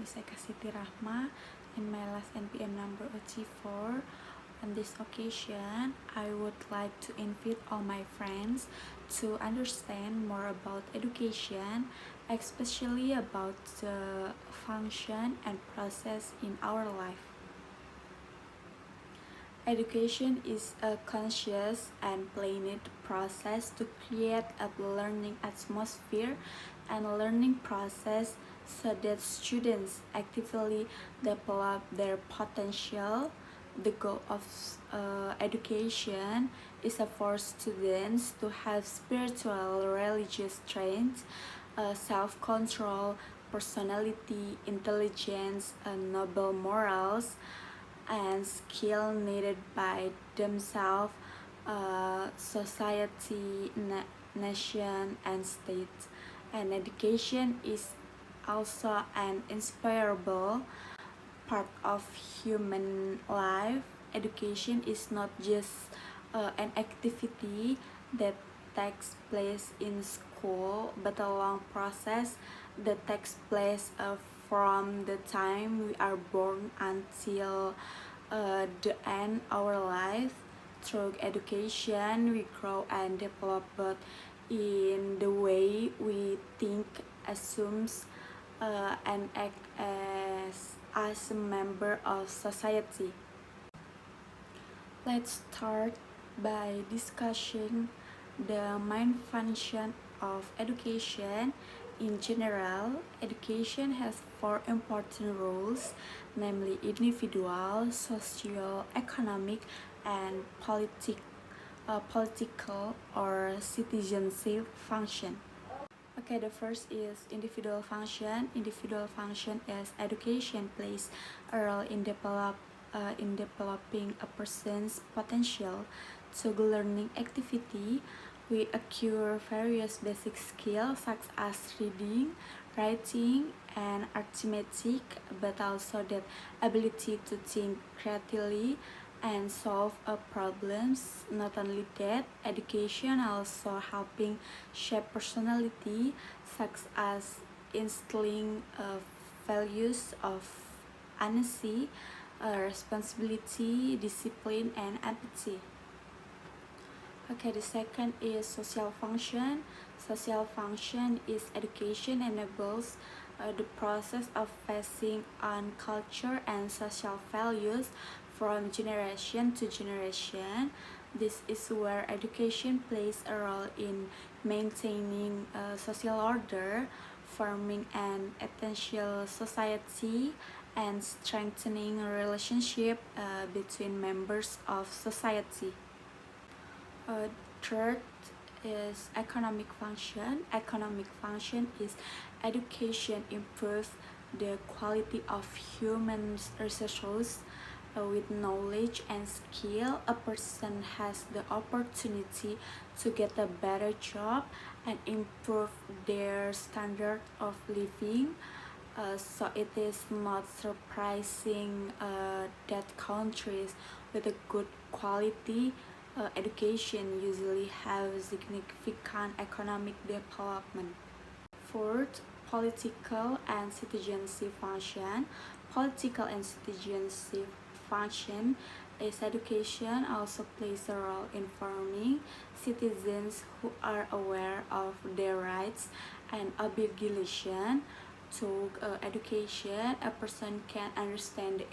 is Eka Siti Rahma and my last NPM number OT4. On this occasion, I would like to invite all my friends to understand more about education, especially about the function and process in our life. Education is a conscious and planned process to create a learning atmosphere and learning process so that students actively develop their potential. The goal of education is for students to have spiritual, religious strength, self-control, personality, intelligence, and noble morals, and skill needed by themselves, society, nation, and state. And education is also an inspirable part of human life. Education is not just an activity that takes place in school, but a long process that takes place from the time we are born until the end of our life. Through education, we grow and develop both in the way we think, assumes, and act as a member of society. Let's start by discussing the main function of education. In general, education has four important roles, namely individual, social, economic, and political or citizenship function. Okay, the first is individual function. Individual function is education plays a role in developing a person's potential. Through learning activity, we acquire various basic skills such as reading, writing, and arithmetic, but also the ability to think creatively and solve problems. Not only that, education also helping shape personality, such as instilling values of honesty, responsibility, discipline, and empathy. Okay, the second is social function. Social function is education enables the process of passing on culture and social values from generation to generation. This is where education plays a role in maintaining social order, forming an essential society, and strengthening a relationship between members of society. Third is economic function. Economic function is education improves the quality of human resources. With knowledge and skill, a person has the opportunity to get a better job and improve their standard of living. So it is not surprising that countries with a good quality education usually have significant economic development. Fourth, political and citizenship function. Political and citizenship function is education also plays a role in forming citizens who are aware of their rights and obligations. Through education, a person can understand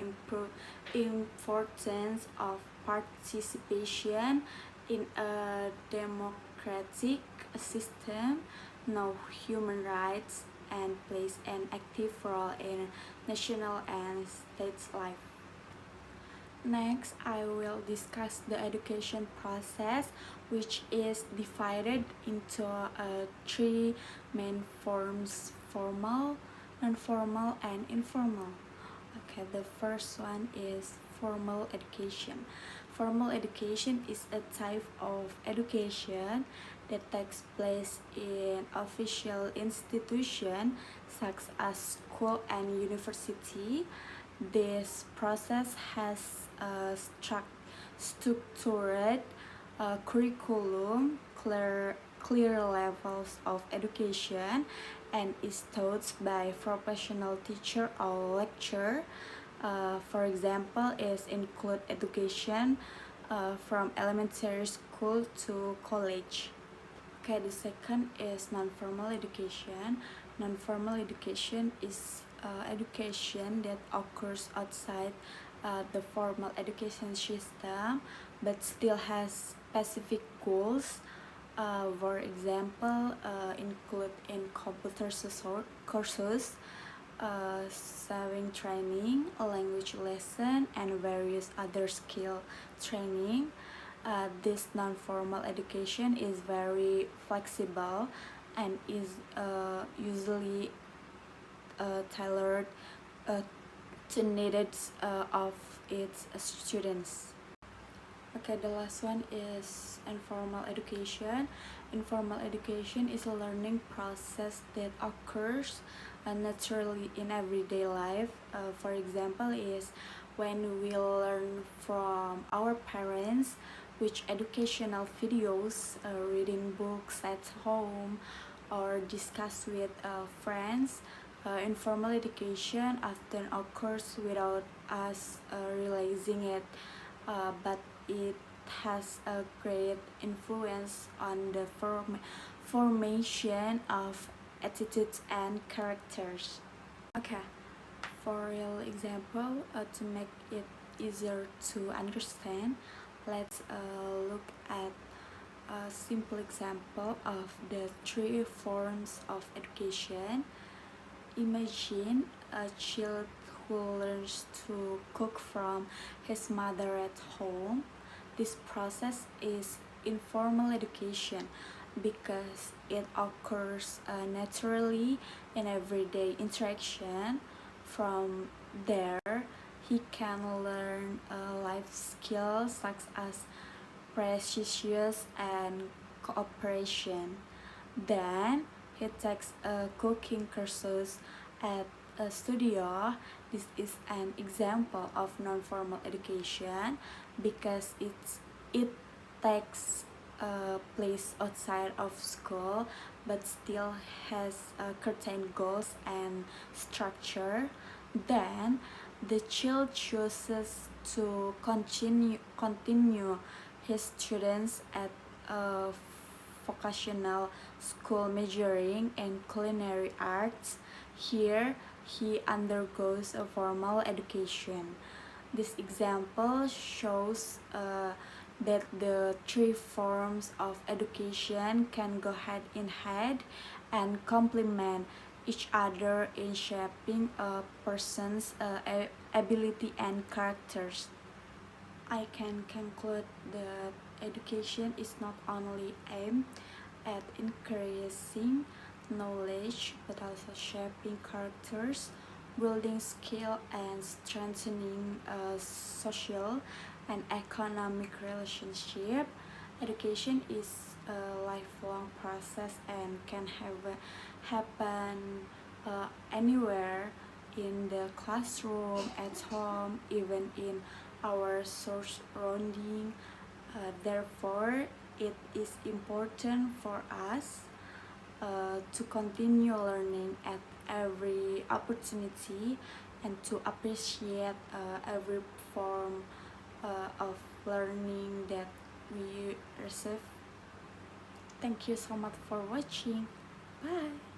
the importance of participation in a democratic system, know human rights, and plays an active role in national and state life. Next, I will discuss the education process, which is divided into three main forms: formal, non-formal, and informal. Okay, the first one is formal education. Formal education is a type of education that takes place in official institutions such as school and university. This process has a structured curriculum, clear levels of education, and is taught by professional teacher or lecturer. For example, is include education from elementary school to college. Okay, the second is non-formal education. Non-formal education is education that occurs outside the formal education system but still has specific goals. For example, include in computer courses, sewing training, language lesson, and various other skill training. This non-formal education is very flexible and is usually tailored uh, to needs of its students. Okay, the last one is informal education. Informal education is a learning process that occurs naturally in everyday life. For example, is when we learn from our parents, which educational videos, reading books at home, or discuss with friends. Informal education often occurs without us realizing it, but it has a great influence on the formation of attitudes and characters. Okay, for real example, to make it easier to understand, let's look at a simple example of the three forms of education. Imagine a child who learns to cook from his mother at home. This process is informal education because it occurs naturally in everyday interaction. From there, he can learn life skills such as precision and cooperation. Then he takes a cooking courses at a studio. This is an example of non-formal education because it takes place outside of school but still has certain goals and structure. Then the child chooses to continue his students at a vocational school majoring in culinary arts. Here, he undergoes a formal education. This example shows that the three forms of education can go hand in hand and complement each other in shaping a person's ability and characters. I can conclude that education is not only aimed at increasing knowledge but also shaping characters, building skill, and strengthening social and economic relationship. Education is a lifelong process and can happen anywhere, in the classroom, at home, even in our surrounding. Therefore, it is important for us to continue learning at every opportunity and to appreciate every form of learning that we receive. Thank you so much for watching. Bye.